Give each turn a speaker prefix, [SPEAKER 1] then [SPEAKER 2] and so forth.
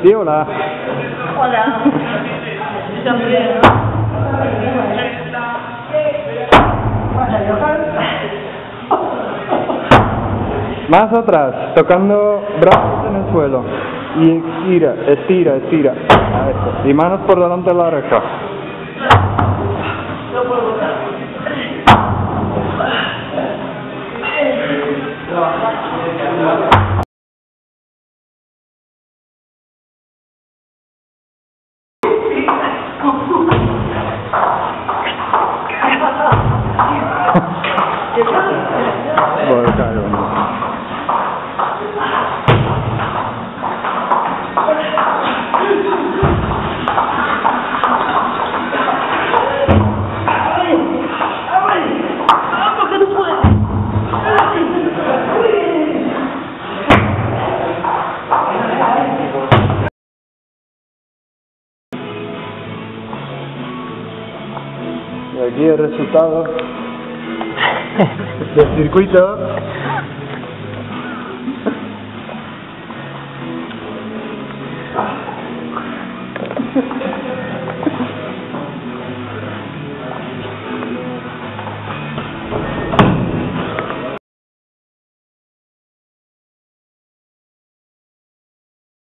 [SPEAKER 1] Sí, hola.
[SPEAKER 2] Hola. También,
[SPEAKER 1] Más atrás, tocando brazos en el suelo. Y estira, estira, estira. A eso. Y manos por delante de la oreja. Bueno, claro. Y aquí el resultado del circuito.